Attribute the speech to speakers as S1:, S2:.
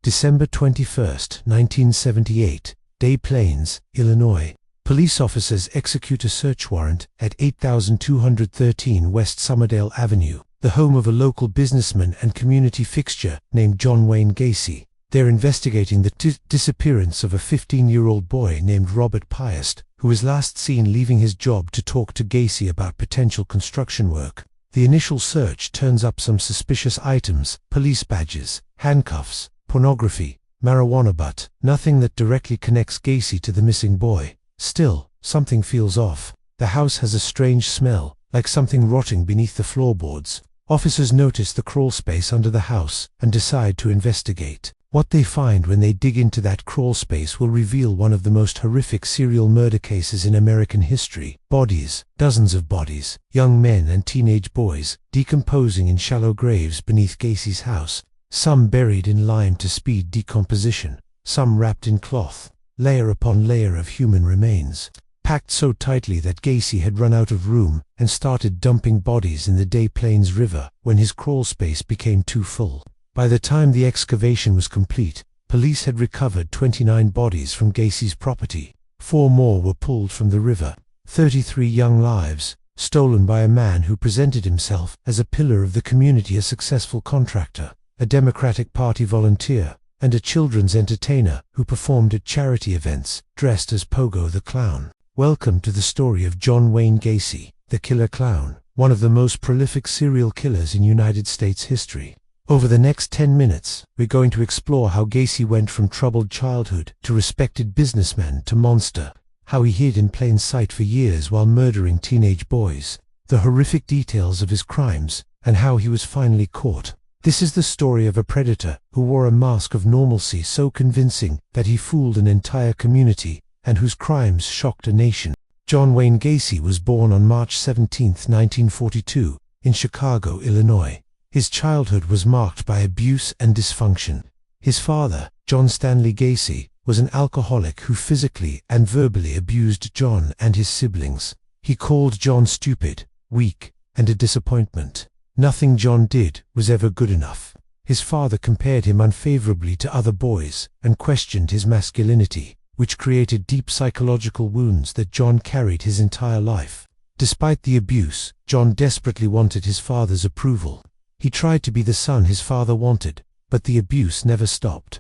S1: December 21, 1978, Des Plaines, Illinois. Police officers execute a search warrant at 8213 West Summerdale Avenue, the home of a local businessman and community fixture named John Wayne Gacy. They're investigating the disappearance of a 15-year-old boy named Robert Piest, who was last seen leaving his job to talk to Gacy about potential construction work. The initial search turns up some suspicious items: police badges, handcuffs, pornography, marijuana, but nothing that directly connects Gacy to the missing boy. Still, something feels off. The house has a strange smell, like something rotting beneath the floorboards. Officers notice the crawl space under the house and decide to investigate. What they find when they dig into that crawl space will reveal one of the most horrific serial murder cases in American history. Bodies, dozens of bodies, young men and teenage boys, decomposing in shallow graves beneath Gacy's house, some buried in lime to speed decomposition, some wrapped in cloth, layer upon layer of human remains, packed so tightly that Gacy had run out of room and started dumping bodies in the Des Plaines River when his crawl space became too full. By the time the excavation was complete, police had recovered 29 bodies from Gacy's property. 4 more were pulled from the river. 33 young lives, stolen by a man who presented himself as a pillar of the community, a successful contractor, a Democratic Party volunteer, and a children's entertainer who performed at charity events, dressed as Pogo the Clown. Welcome to the story of John Wayne Gacy, the Killer Clown, one of the most prolific serial killers in United States history. Over the next 10 minutes, we're going to explore how Gacy went from troubled childhood to respected businessman to monster, how he hid in plain sight for years while murdering teenage boys, the horrific details of his crimes, and how he was finally caught. This is the story of a predator who wore a mask of normalcy so convincing that he fooled an entire community, and whose crimes shocked a nation. John Wayne Gacy was born on March 17, 1942, in Chicago, Illinois. His childhood was marked by abuse and dysfunction. His father, John Stanley Gacy, was an alcoholic who physically and verbally abused John and his siblings. He called John stupid, weak, and a disappointment. Nothing John did was ever good enough. His father compared him unfavorably to other boys and questioned his masculinity, which created deep psychological wounds that John carried his entire life. Despite the abuse, John desperately wanted his father's approval. He tried to be the son his father wanted, but the abuse never stopped.